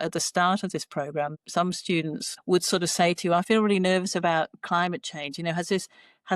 at the start of this program, some students would sort of say to you, I feel really nervous about climate change. Has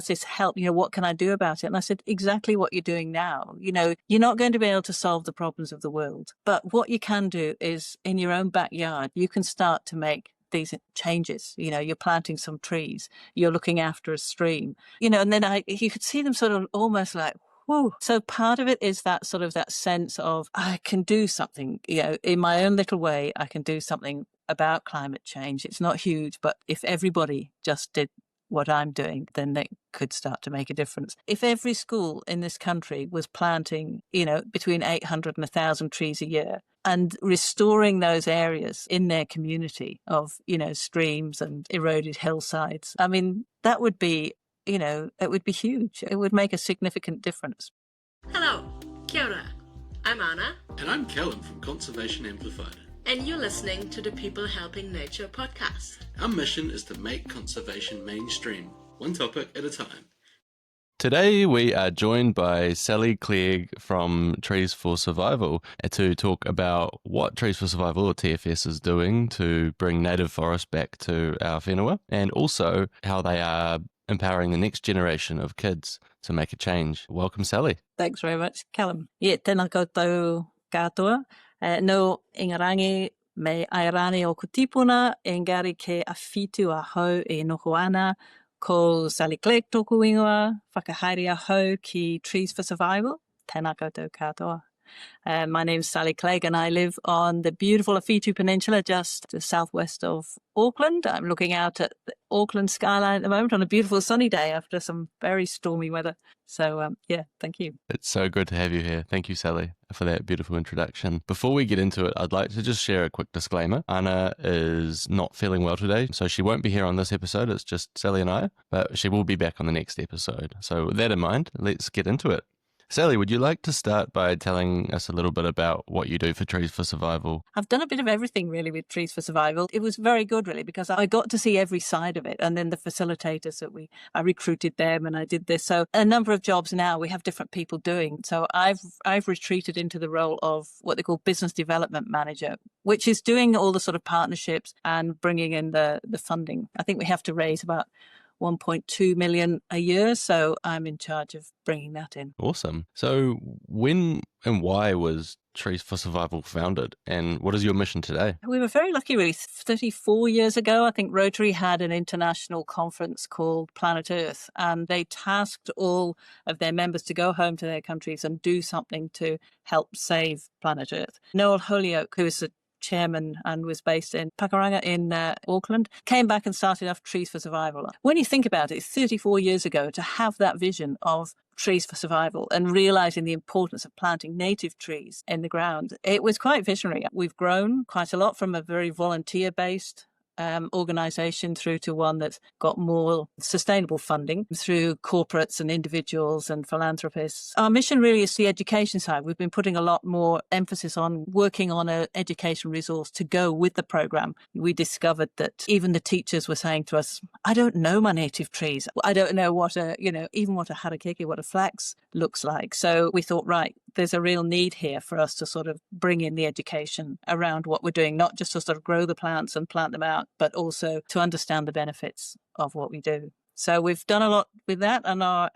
this helped? What can I do about it? And I said, exactly what you're doing now. You're not going to be able to solve the problems of the world. But what you can do is in your own backyard, you can start to make these changes. You're planting some trees, you're looking after a stream, and then you could see them sort of almost like, whoa. So part of it is that sort of that sense of I can do something, in my own little way, I can do something about climate change. It's not huge, but if everybody just did what I'm doing, then they could start to make a difference. If every school in this country was planting, between 800 and 1,000 trees a year and restoring those areas in their community of, streams and eroded hillsides, I mean, that would be, it would be huge. It would make a significant difference. Hello, kia ora. I'm Anna. And I'm Callum from Conservation Amplified. And you're listening to the People Helping Nature podcast. Our mission is to make conservation mainstream, one topic at a time. Today we are joined by Sally Clegg from Trees for Survival to talk about what Trees for Survival, or TFS, is doing to bring native forests back to our whenua, and also how they are empowering the next generation of kids to make a change. Welcome, Sally. Thanks very much, Callum. Tēnā koutou katoa. No ingarangi me airane o kutipuna, engari ke awhitu a hau e noho ana, ko Sally Clegg tōku ingoa, whakahaere a hau ki Trees for Survival. Tēnā koutou katoa. My name's Sally Clegg and I live on the beautiful Awhitu Peninsula just to the southwest of Auckland. I'm looking out at the Auckland skyline at the moment on a beautiful sunny day after some very stormy weather. So, thank you. It's so good to have you here. Thank you, Sally, for that beautiful introduction. Before we get into it, I'd like to just share a quick disclaimer. Anna is not feeling well today, so she won't be here on this episode. It's just Sally and I, but she will be back on the next episode. So with that in mind, let's get into it. Sally, would you like to start by telling us a little bit about what you do for Trees for Survival? I've done a bit of everything really with Trees for Survival. It was very good really because I got to see every side of it, and then the facilitators I recruited them and I did this. So a number of jobs now we have different people doing. So I've retreated into the role of what they call business development manager, which is doing all the sort of partnerships and bringing in the funding. I think we have to raise about 1.2 million a year. So I'm in charge of bringing that in. Awesome. So when and why was Trees for Survival founded, and what is your mission today? We were very lucky really. 34 years ago, I think Rotary had an international conference called Planet Earth, and they tasked all of their members to go home to their countries and do something to help save Planet Earth. Noel Holyoke, who is the chairman and was based in Pakuranga in Auckland, came back and started off Trees for Survival. When you think about it, 34 years ago, to have that vision of Trees for Survival and realising the importance of planting native trees in the ground, it was quite visionary. We've grown quite a lot from a very volunteer-based organisation through to one that's got more sustainable funding through corporates and individuals and philanthropists. Our mission really is the education side. We've been putting a lot more emphasis on working on an education resource to go with the programme. We discovered that even the teachers were saying to us, I don't know my native trees. I don't know what even what a harakeke, what a flax looks like. So we thought, right, there's a real need here for us to sort of bring in the education around what we're doing, not just to sort of grow the plants and plant them out, but also to understand the benefits of what we do. So we've done a lot with that, and our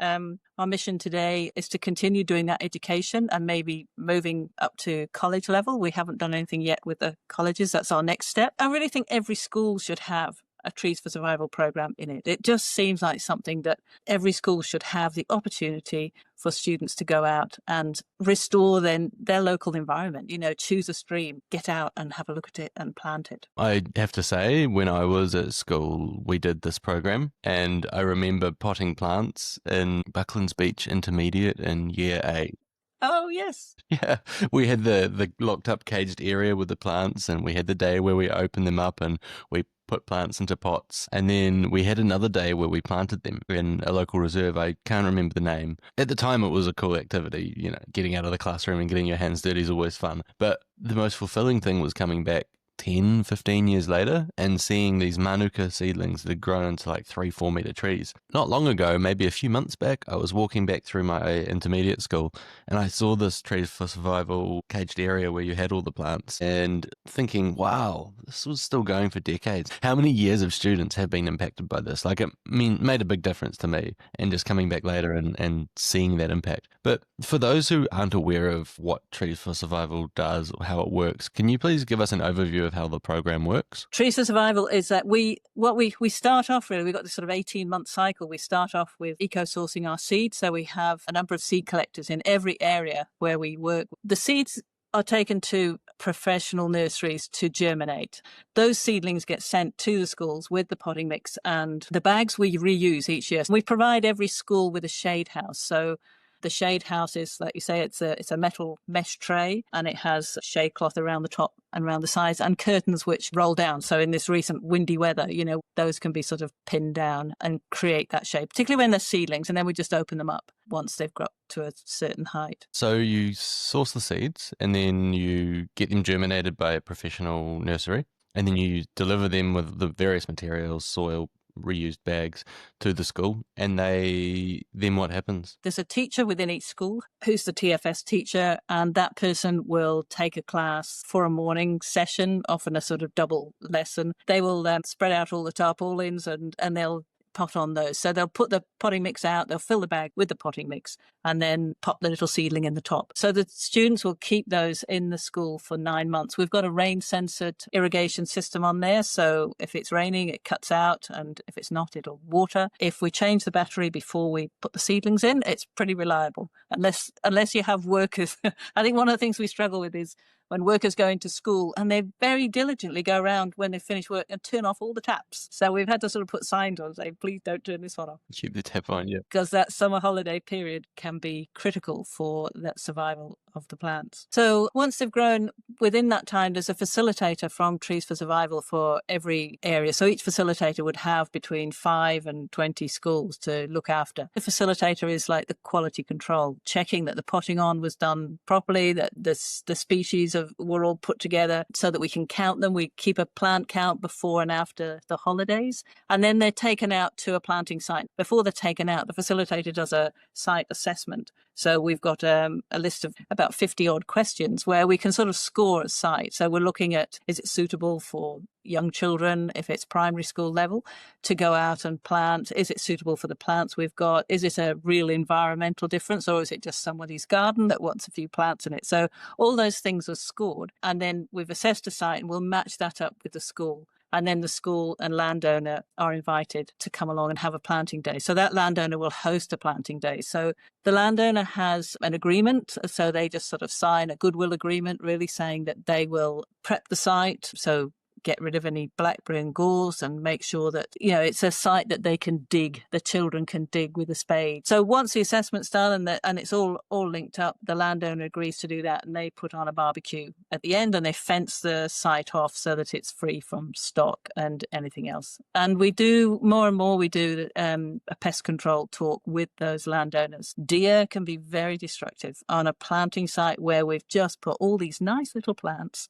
mission today is to continue doing that education and maybe moving up to college level. We haven't done anything yet with the colleges. That's our next step. I really think every school should have a Trees for Survival program in it. It just seems like something that every school should have the opportunity for students to go out and restore their local environment, choose a stream, get out and have a look at it and plant it. I have to say, when I was at school, we did this program, and I remember potting plants in Bucklands Beach Intermediate in year 8. Oh, yes. Yeah, we had the locked up caged area with the plants, and we had the day where we opened them up and we put plants into pots. And then we had another day where we planted them in a local reserve. I can't remember the name. At the time, it was a cool activity. Getting out of the classroom and getting your hands dirty is always fun. But the most fulfilling thing was coming back 10, 15 years later and seeing these manuka seedlings that had grown into like 3-4 meter trees. Not long ago, maybe a few months back, I was walking back through my intermediate school and I saw this Trees for Survival caged area where you had all the plants and thinking, wow, this was still going for decades. How many years of students have been impacted by this? Like, it made a big difference to me, and just coming back later and seeing that impact. But for those who aren't aware of what Trees for Survival does or how it works, can you please give us an overview of how the program works? Trees for Survival is that we start off, really, we've got this sort of 18-month cycle. We start off with eco-sourcing our seeds. So we have a number of seed collectors in every area where we work. The seeds are taken to professional nurseries to germinate. Those seedlings get sent to the schools with the potting mix, and the bags we reuse each year. We provide every school with a shade house. So the shade house is, like you say, it's a metal mesh tray, and it has shade cloth around the top and around the sides and curtains which roll down. So in this recent windy weather, those can be sort of pinned down and create that shade, particularly when they're seedlings. And then we just open them up once they've got to a certain height. So you source the seeds and then you get them germinated by a professional nursery, and then you deliver them with the various materials, soil, reused bags, to the school. And then what happens? There's a teacher within each school who's the TFS teacher, and that person will take a class for a morning session, often a sort of double lesson. They will spread out all the tarpaulins and they'll pot on those. So they'll put the potting mix out, they'll fill the bag with the potting mix, and then pop the little seedling in the top. So the students will keep those in the school for 9 months. We've got a rain-censored irrigation system on there, so if it's raining, it cuts out, and if it's not, it'll water. If we change the battery before we put the seedlings in, it's pretty reliable, unless you have workers. I think one of the things we struggle with is when workers go into school and they very diligently go around when they finish work and turn off all the taps. So we've had to sort of put signs on saying, please don't turn this one off. Keep the tap on, yeah. Because that summer holiday period can be critical for that survival of the plants. So once they've grown, within that time, there's a facilitator from Trees for Survival for every area. So each facilitator would have between 5 and 20 schools to look after. The facilitator is like the quality control, checking that the potting on was done properly, that the species were all put together so that we can count them. We keep a plant count before and after the holidays, and then they're taken out to a planting site. Before they're taken out, the facilitator does a site assessment. So we've got a list of about 50 odd questions where we can sort of score a site. So we're looking at, is it suitable for young children, if it's primary school level, to go out and plant? Is it suitable for the plants we've got? Is it a real environmental difference, or is it just somebody's garden that wants a few plants in it? So all those things are scored, and then we've assessed a site and we'll match that up with the school. And then the school and landowner are invited to come along and have a planting day. So that landowner will host a planting day. So the landowner has an agreement. So they just sort of sign a goodwill agreement, really saying that they will prep the site. So get rid of any blackberry and gorse and make sure that, it's a site that they can dig, the children can dig with a spade. So once the assessment's done and it's all linked up, the landowner agrees to do that, and they put on a barbecue at the end and they fence the site off so that it's free from stock and anything else. And we do more and more, a pest control talk with those landowners. Deer can be very destructive on a planting site where we've just put all these nice little plants.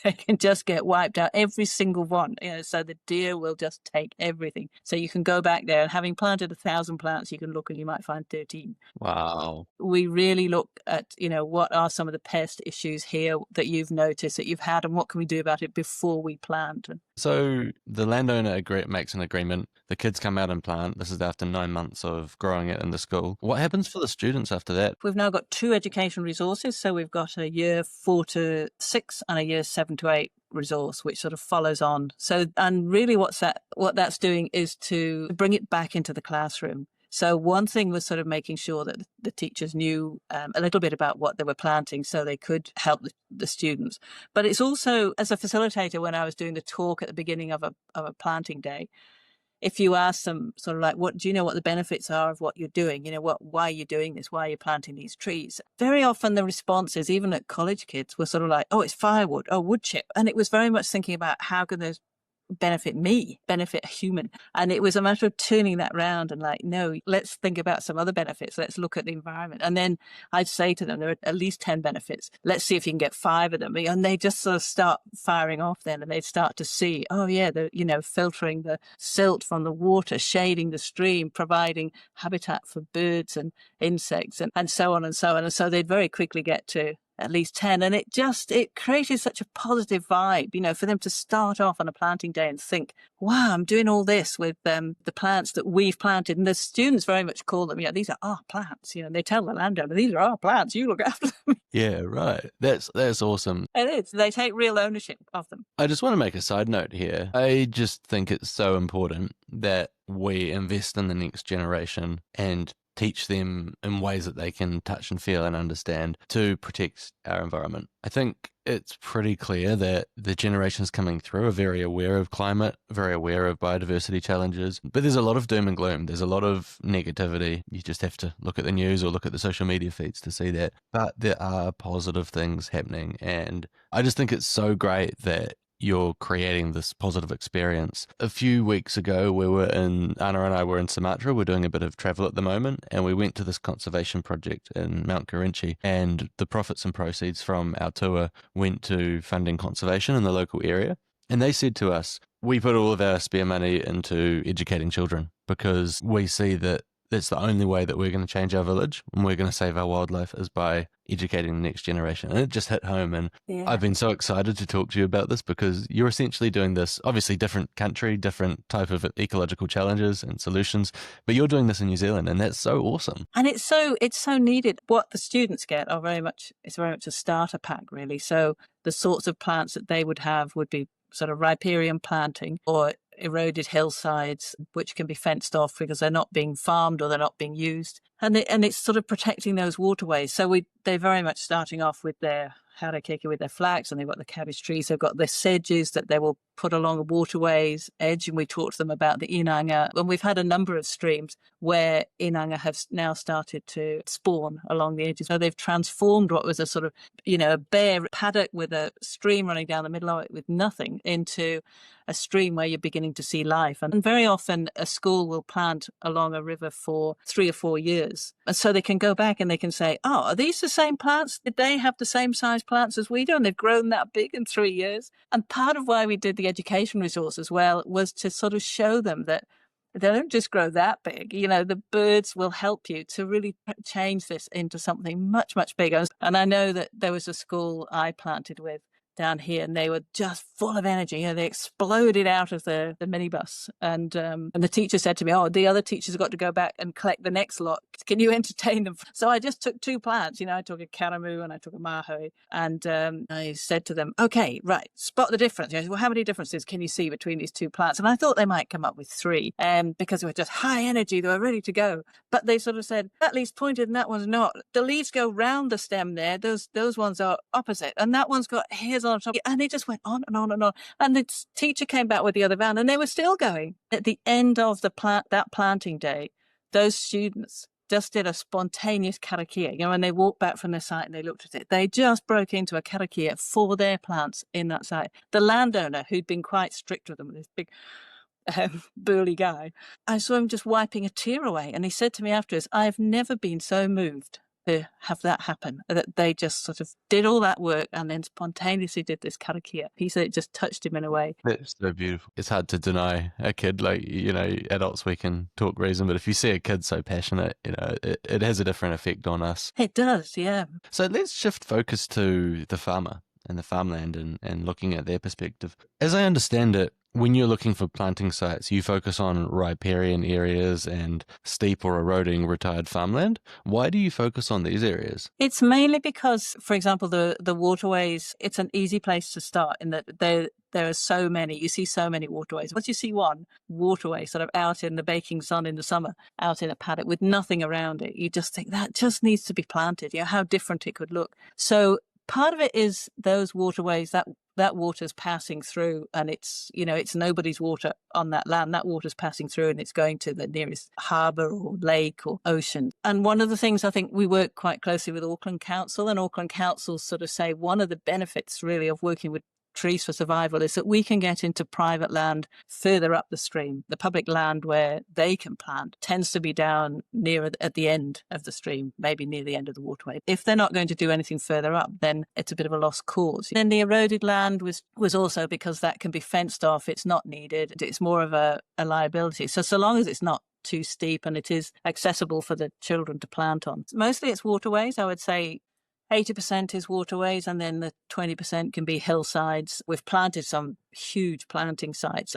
They can just get wiped out, every single one. So the deer will just take everything. So you can go back there, and having planted 1,000 plants, you can look and you might find 13. Wow. We really look at, what are some of the pest issues here that you've noticed, that you've had, and what can we do about it before we plant? So the landowner makes an agreement. The kids come out and plant. This is after 9 months of growing it in the school. What happens for the students after that? We've now got 2 education resources. So we've got a year 4 to 6 and a year 7 to 8 resource, which sort of follows on. So, and really what that's doing is to bring it back into the classroom. So one thing was sort of making sure that the teachers knew a little bit about what they were planting so they could help the students. But it's also, as a facilitator, when I was doing the talk at the beginning of a planting day, if you ask them sort of like, what do you know what the benefits are of what you're doing? Why are you doing this? Why are you planting these trees? Very often the responses, even at college kids, were sort of like, oh, it's firewood, oh, wood chip. And it was very much thinking about how can those benefit me, benefit a human. And it was a matter of turning that round and like, no, let's think about some other benefits. Let's look at the environment. And then I'd say to them, there are at least 10 benefits. Let's see if you can get 5 of them. And they just sort of start firing off then, and they start to see, oh yeah, filtering the silt from the water, shading the stream, providing habitat for birds and insects and so on and so on. And so they'd very quickly get to at least 10. And it created such a positive vibe, for them to start off on a planting day and think, wow, I'm doing all this with the plants that we've planted. And the students very much call them, these are our plants. They tell the landowner, these are our plants, you look after them. Yeah, right. That's awesome. It is. They take real ownership of them. I just want to make a side note here. I just think it's so important that we invest in the next generation and teach them in ways that they can touch and feel and understand to protect our environment. I think it's pretty clear that the generations coming through are very aware of climate, very aware of biodiversity challenges, but there's a lot of doom and gloom. There's a lot of negativity. You just have to look at the news or look at the social media feeds to see that. But there are positive things happening, and I just think it's so great that you're creating this positive experience. A few weeks ago, Anna and I were in Sumatra. We're doing a bit of travel at the moment, and we went to this conservation project in Mount Kerinci, and the profits and proceeds from our tour went to funding conservation in the local area. And they said to us, we put all of our spare money into educating children because we see that that's the only way that we're going to change our village and we're going to save our wildlife is by educating the next generation. And it just hit home. And I've been so excited to talk to you about this because you're essentially doing this, obviously different country, different type of ecological challenges and solutions, but you're doing this in New Zealand, and that's so awesome. And it's so needed. What the students get are very much a starter pack, really. So the sorts of plants that they would have would be sort of riparian planting or eroded hillsides, which can be fenced off because they're not being farmed or they're not being used. And it's sort of protecting those waterways. So they're very much starting off with their harakeke, with their flax, and they've got the cabbage trees. They've got the sedges that they will put along the waterways edge, and we talked to them about the inanga. And we've had a number of streams where inanga have now started to spawn along the edges. So they've transformed what was a sort of, a bare paddock with a stream running down the middle of it with nothing into a stream where you're beginning to see life. And very often a school will plant along a river for 3 or 4 years. And so they can go back and they can say, oh, are these the same plants? Did they have the same size plants as we do? And they've grown that big in 3 years. And part of why we did the education resource as well was to sort of show them that they don't just grow that big. The birds will help you to really change this into something much, much bigger. And I know that there was a school I planted with down here, and they were just full of energy. They exploded out of the minibus, and the teacher said to me, "Oh, the other teachers have got to go back and collect the next lot. Can you entertain them?" So I just took 2 plants. I took a karamu and I took a maho, and I said to them, "Okay, right, spot the difference." Well, how many differences can you see between these 2 plants? And I thought they might come up with 3, because they were just high energy. They were ready to go, but they sort of said, "That leaf's pointed and that one's not. The leaves go round the stem there. Those ones are opposite, and that one's got hairs on top." And it just went on and on and on. And the teacher came back with the other van, and they were still going. At the end of that planting day, those students just did a spontaneous karakia. When they walked back from their site and they looked at it, they just broke into a karakia for their plants in that site. The landowner, who'd been quite strict with them, this big burly guy, I saw him just wiping a tear away. And he said to me afterwards, "I've never been so moved to have that happen, that they just sort of did all that work and then spontaneously did this karakia." He said it just touched him in a way. That's so beautiful. It's hard to deny a kid, adults, we can talk reason, but if you see a kid so passionate, it has a different effect on us. It does, yeah. So let's shift focus to the farmer and the farmland and looking at their perspective. As I understand it, when you're looking for planting sites, you focus on riparian areas and steep or eroding retired farmland. Why do you focus on these areas? It's mainly because, for example, the waterways, it's an easy place to start in that there are so many. You see so many waterways. Once you see one waterway sort of out in the baking sun in the summer, out in a paddock with nothing around it, you just think that just needs to be planted. How different it could look. So part of it is those waterways, that water's passing through, and it's nobody's water on that land. That water's passing through and it's going to the nearest harbour or lake or ocean. And one of the things, I think we work quite closely with Auckland Council, and Auckland Council sort of say one of the benefits really of working with Trees for Survival is that we can get into private land further up the stream. The public land where they can plant tends to be down near at the end of the stream, maybe near the end of the waterway. If they're not going to do anything further up, then it's a bit of a lost cause. Then the eroded land was also because that can be fenced off. It's not needed. It's more of a liability. So long as it's not too steep and it is accessible for the children to plant on. Mostly it's waterways, I would say. 80% is waterways, and then the 20% can be hillsides. We've planted some huge planting sites,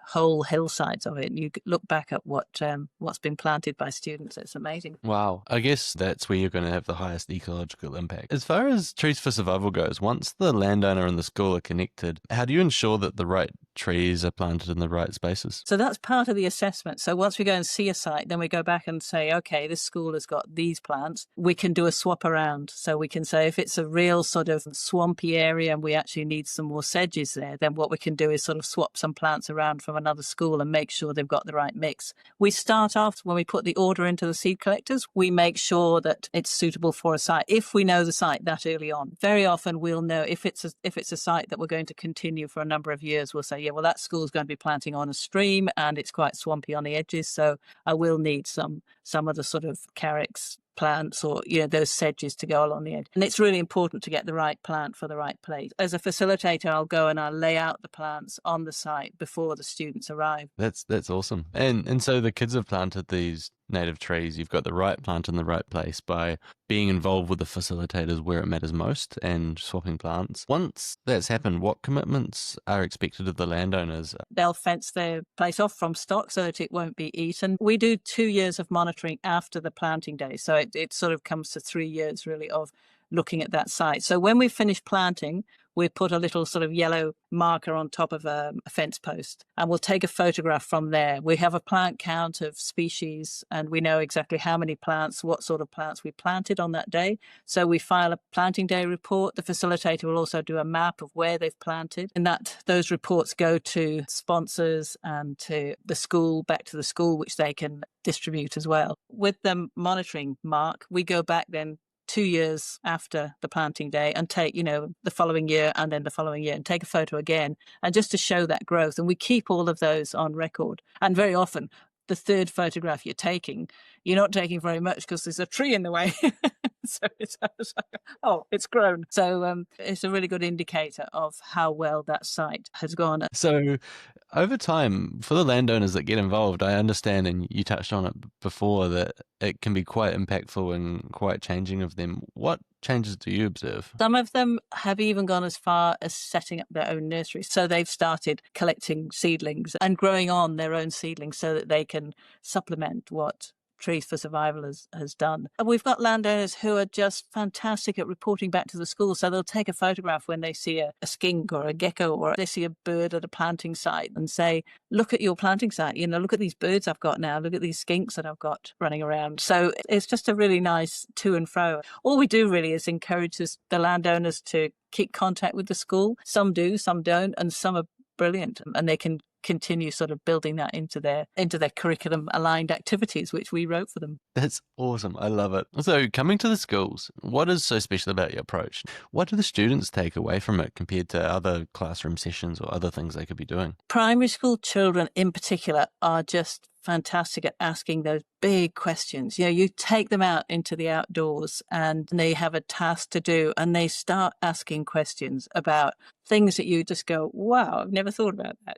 whole hillsides of it. And you look back at what's been planted by students. It's amazing. Wow. I guess that's where you're going to have the highest ecological impact. As far as Trees for Survival goes, once the landowner and the school are connected, how do you ensure that the right trees are planted in the right spaces? So that's part of the assessment. So once we go and see a site, then we go back and say, okay, this school has got these plants. We can do a swap around. So we can say if it's a real sort of swampy area and we actually need some more sedges there, then what we can do is sort of swap some plants around from another school and make sure they've got the right mix. We start off when we put the order into the seed collectors, we make sure that it's suitable for a site. If we know the site that early on, very often we'll know if it's a site that we're going to continue for a number of years, we'll say, yeah, well, that school's going to be planting on a stream and it's quite swampy on the edges. So I will need some of the sort of carex plants or those sedges to go along the edge. And it's really important to get the right plant for the right place. As a facilitator, I'll go and I'll lay out the plants on the site before the students arrive. That's awesome. And so the kids have planted these native trees. You've got the right plant in the right place by being involved with the facilitators where it matters most and swapping plants. Once that's happened, what commitments are expected of the landowners? They'll fence their place off from stock so that it won't be eaten. We do 2 years of monitoring after the planting day. So it sort of comes to 3 years really of looking at that site. So when we finish planting, we put a little sort of yellow marker on top of a fence post and we'll take a photograph from there. We have a plant count of species and we know exactly how many plants, what sort of plants we planted on that day. So we file a planting day report. The facilitator will also do a map of where they've planted, and those reports go to sponsors and to the school, back to the school, which they can distribute as well. With the monitoring mark, we go back then 2 years after the planting day and take, the following year and then the following year and take a photo again, and just to show that growth. And we keep all of those on record. And very often, the third photograph you're not taking very much because there's a tree in the way. So it's grown. So it's a really good indicator of how well that site has gone. So over time, for the landowners that get involved, I understand, and you touched on it before, that it can be quite impactful and quite changing of them. What changes do you observe? Some of them have even gone as far as setting up their own nurseries. So they've started collecting seedlings and growing on their own seedlings so that they can supplement what Trees for Survival has done. And we've got landowners who are just fantastic at reporting back to the school. So they'll take a photograph when they see a skink or a gecko or they see a bird at a planting site and say, look at your planting site, look at these birds I've got now, look at these skinks that I've got running around. So it's just a really nice to and fro. All we do really is encourage the landowners to keep contact with the school. Some do, some don't, and some are brilliant, and they can continue sort of building that into their curriculum aligned activities which we wrote for them. That's awesome. I love it. So coming to the schools, what is so special about your approach? What do the students take away from it compared to other classroom sessions or other things they could be doing? Primary school children in particular are just fantastic at asking those big questions. You take them out into the outdoors and they have a task to do and they start asking questions about things that you just go, wow, I've never thought about that.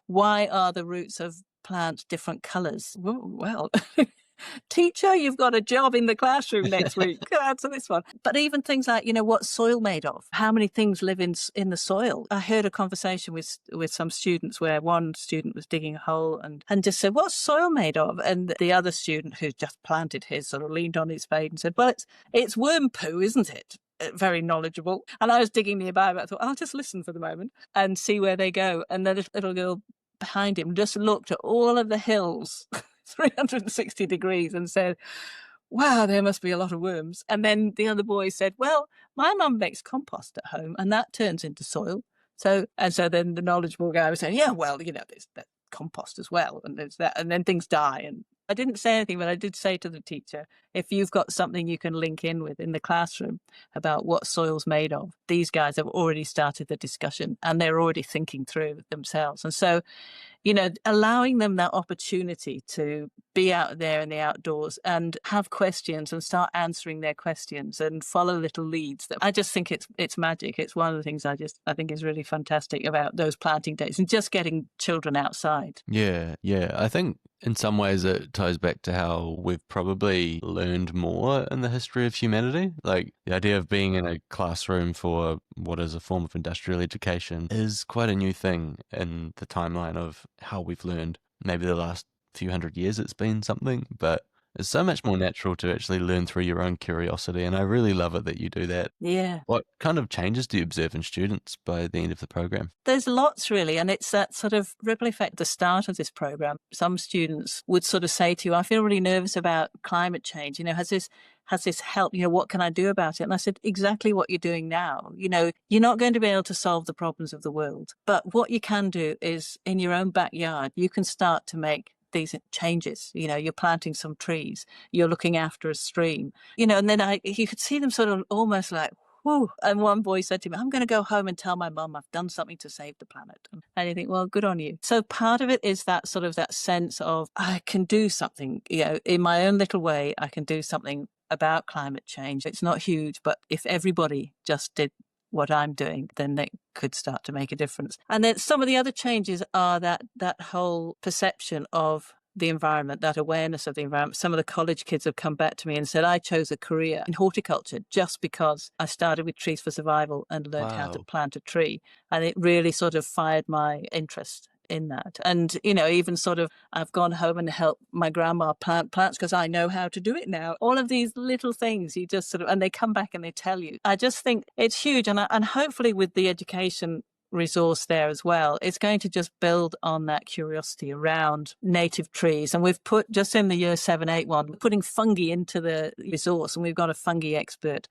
Why are the roots of plants different colours? Well, teacher, you've got a job in the classroom next week. Answer this one. But even things like, what's soil made of? How many things live in the soil? I heard a conversation with some students where one student was digging a hole and just said, what's soil made of? And the other student who just planted his sort of leaned on his spade and said, well, it's worm poo, isn't it? Very knowledgeable. And I was digging nearby, but I thought, I'll just listen for the moment and see where they go. And the little girl behind him just looked at all of the hills 360 degrees and said, wow, there must be a lot of worms. And then the other boy said, well, my mum makes compost at home and that turns into soil. So then the knowledgeable guy was saying, yeah, well, there's that compost as well. And there's that. And then things die. And I didn't say anything, but I did say to the teacher, if you've got something you can link in with in the classroom about what soil's made of, these guys have already started the discussion and they're already thinking through themselves. And so, allowing them that opportunity to be out there in the outdoors and have questions and start answering their questions and follow little leads. I just think it's magic. It's one of the things I think is really fantastic about those planting days and just getting children outside. Yeah, yeah. I think in some ways it ties back to how we've probably learned more in the history of humanity. Like the idea of being in a classroom for what is a form of industrial education is quite a new thing in the timeline of how we've learned. Maybe the last few hundred years it's been something, but it's so much more natural to actually learn through your own curiosity. And I really love it that you do that. Yeah. What kind of changes do you observe in students by the end of the program? There's lots really, and it's that sort of ripple effect at the start of this program. Some students would sort of say to you, I feel really nervous about climate change. Has this helped? What can I do about it? And I said, exactly what you're doing now. You're not going to be able to solve the problems of the world, but what you can do is in your own backyard, you can start to make these changes. You're planting some trees, you're looking after a stream, and then you could see them sort of almost like, whew. And one boy said to me, I'm going to go home and tell my mum I've done something to save the planet. And you think, well, good on you. So part of it is that sort of that sense of I can do something, in my own little way, I can do something about climate change. It's not huge, but if everybody just did what I'm doing, then they could start to make a difference. And then some of the other changes are that whole perception of the environment, that awareness of the environment. Some of the college kids have come back to me and said, I chose a career in horticulture just because I started with Trees for Survival and learned how to plant a tree. And it really sort of fired my interest in that. And, even sort of, I've gone home and helped my grandma plant plants because I know how to do it now. All of these little things you just sort of, and they come back and they tell you. I just think it's huge. And hopefully with the education resource there as well, it's going to just build on that curiosity around native trees. And we've put, just in the year 7-8 one, putting fungi into the resource, and we've got a fungi expert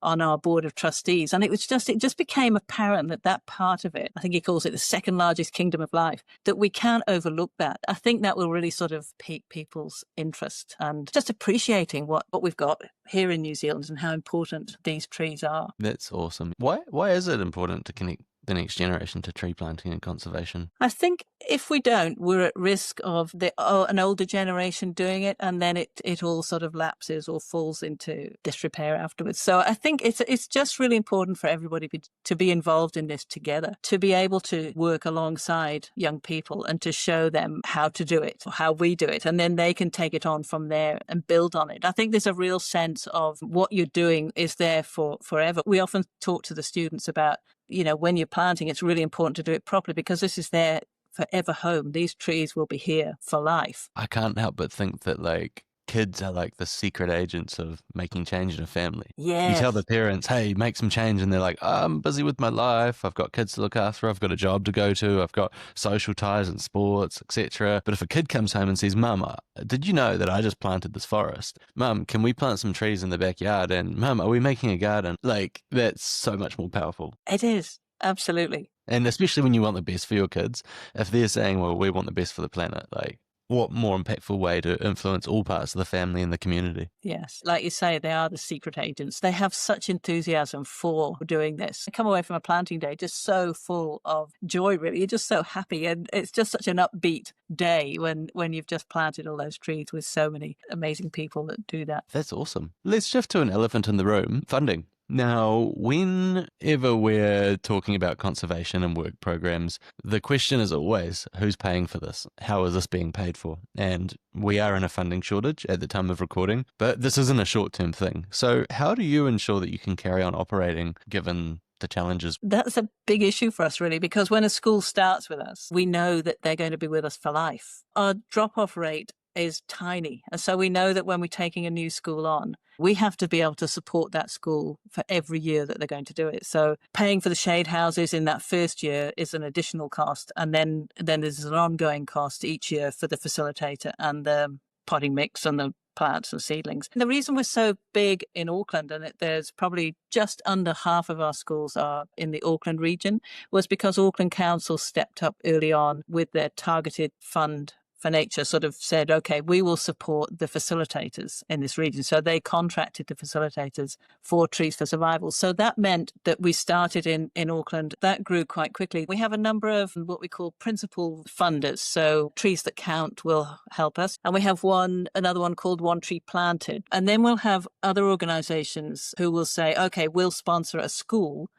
on our board of trustees. And it just became apparent that part of it, I think he calls it the second largest kingdom of life, that we can't overlook that. I think that will really sort of pique people's interest and just appreciating what we've got here in New Zealand and how important these trees are. That's awesome. Why is it important to connect the next generation to tree planting and conservation? I think if we don't, we're at risk of an older generation doing it, and then it all sort of lapses or falls into disrepair afterwards. So I think it's just really important for everybody to be involved in this together, to be able to work alongside young people and to show them how to do it, or how we do it, and then they can take it on from there and build on it. I think there's a real sense of what you're doing is there for forever. We often talk to the students about, when you're planting, it's really important to do it properly because this is their forever home. These trees will be here for life. I can't help but think that kids are like the secret agents of making change in a family. Yes. You tell the parents, hey, make some change, and they're like, I'm busy with my life, I've got kids to look after, I've got a job to go to, I've got social ties and sports, etc. But if a kid comes home and says, Mum, did you know that I just planted this forest? Mum, can we plant some trees in the backyard? And Mum, are we making a garden? That's so much more powerful. It is, absolutely. And especially when you want the best for your kids, if they're saying, well, we want the best for the planet, what more impactful way to influence all parts of the family and the community? Yes. Like you say, they are the secret agents. They have such enthusiasm for doing this. I come away from a planting day just so full of joy, really. You're just so happy. And it's just such an upbeat day when you've just planted all those trees with so many amazing people that do that. That's awesome. Let's shift to an elephant in the room, funding. Now, whenever we're talking about conservation and work programs, the question is always, who's paying for this? How is this being paid for? And we are in a funding shortage at the time of recording, but this isn't a short-term thing. So how do you ensure that you can carry on operating given the challenges? That's a big issue for us, really, because when a school starts with us, we know that they're going to be with us for life. Our drop-off rate is tiny. And so we know that when we're taking a new school on, we have to be able to support that school for every year that they're going to do it. So paying for the shade houses in that first year is an additional cost. And then there's an ongoing cost each year for the facilitator and the potting mix and the plants and seedlings. And the reason we're so big in Auckland, and there's probably just under half of our schools are in the Auckland region, was because Auckland Council stepped up early on with their targeted fund for Nature sort of said, okay, we will support the facilitators in this region. So they contracted the facilitators for Trees for Survival. So that meant that we started in Auckland. That grew quite quickly. We have a number of what we call principal funders. So Trees That Count will help us. And we have another one called One Tree Planted. And then we'll have other organizations who will say, okay, we'll sponsor a school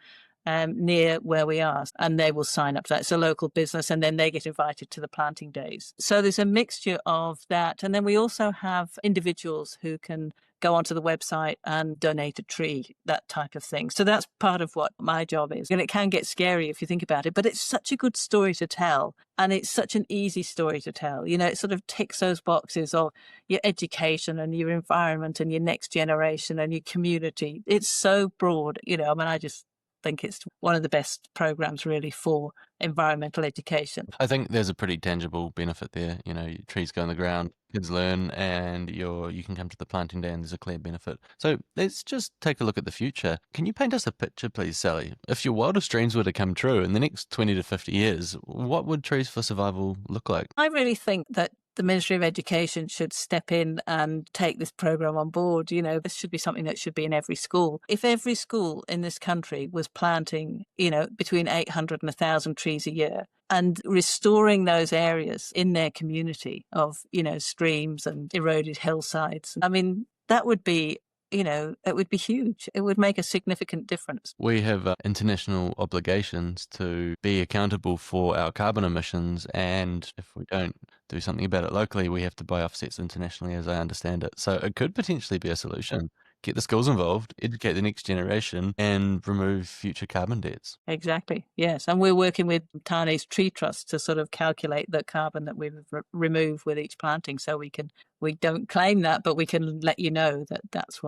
near where we are, and they will sign up for that. It's a local business, and then they get invited to the planting days. So there's a mixture of that. And then we also have individuals who can go onto the website and donate a tree, that type of thing. So that's part of what my job is. And it can get scary if you think about it, but it's such a good story to tell. And it's such an easy story to tell. You know, it sort of ticks those boxes of your education and your environment and your next generation and your community. It's so broad, you know, I mean, I just think it's one of the best programs really for environmental education. I think there's a pretty tangible benefit there. You know, trees go in the ground, kids learn, and you can come to the planting day and there's a clear benefit. So let's just take a look at the future. Can you paint us a picture, please, Sally? If your wildest dreams were to come true in the next 20 to 50 years, what would Trees for Survival look like? I really think that the Ministry of Education should step in and take this program on board. You know, this should be something that should be in every school. If every school in this country was planting, you know, between 800 and 1,000 trees a year and restoring those areas in their community of, you know, streams and eroded hillsides, I mean, that would be, you know, it would be huge. It would make a significant difference. We have international obligations to be accountable for our carbon emissions, and if we don't do something about it locally, we have to buy offsets internationally, as I understand it. So it could potentially be a solution. Get the schools involved, educate the next generation, and remove future carbon debts. Exactly, yes. And we're working with Tane's Tree Trust to sort of calculate the carbon that we remove with each planting. So we don't claim that, but we can let you know that that's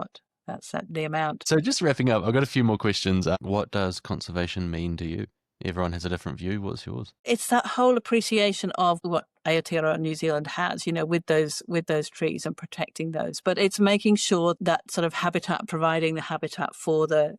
the amount. So just wrapping up, I've got a few more questions. What does conservation mean to you? Everyone has a different view. What's yours? It's that whole appreciation of what Aotearoa New Zealand has, you know, with those trees and protecting those. But it's making sure that sort of habitat, providing the habitat for the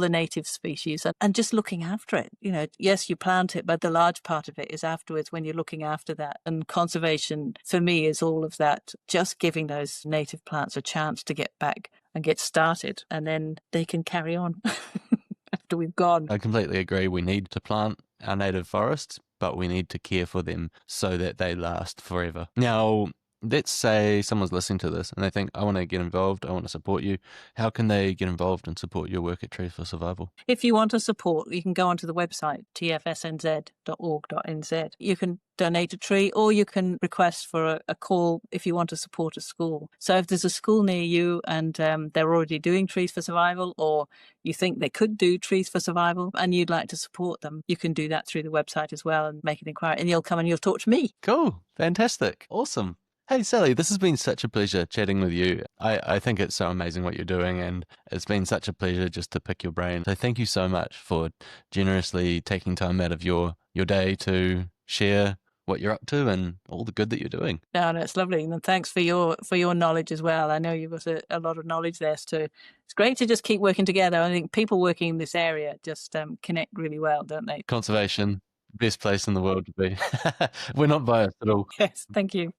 native species and just looking after it. You know, yes, you plant it, but the large part of it is afterwards when you're looking after that. And conservation for me is all of that, just giving those native plants a chance to get back and get started, and then they can carry on after we've gone. I completely agree. We need to plant our native forests, but we need to care for them so that they last forever. Now, let's say someone's listening to this and they think, I want to get involved, I want to support you. How can they get involved and support your work at Trees for Survival? If you want to support, you can go onto the website, tfsnz.org.nz. You can donate a tree, or you can request for a call if you want to support a school. So if there's a school near you and they're already doing Trees for Survival, or you think they could do Trees for Survival and you'd like to support them, you can do that through the website as well and make an inquiry, and you'll come and you'll talk to me. Cool. Fantastic. Awesome. Hey, Sally, this has been such a pleasure chatting with you. I think it's so amazing what you're doing, and it's been such a pleasure just to pick your brain. So thank you so much for generously taking time out of your day to share what you're up to and all the good that you're doing. No, it's lovely. And thanks for your knowledge as well. I know you've got a lot of knowledge there too. It's great to just keep working together. I think people working in this area just connect really well, don't they? Conservation, best place in the world to be. We're not biased at all. Yes, thank you.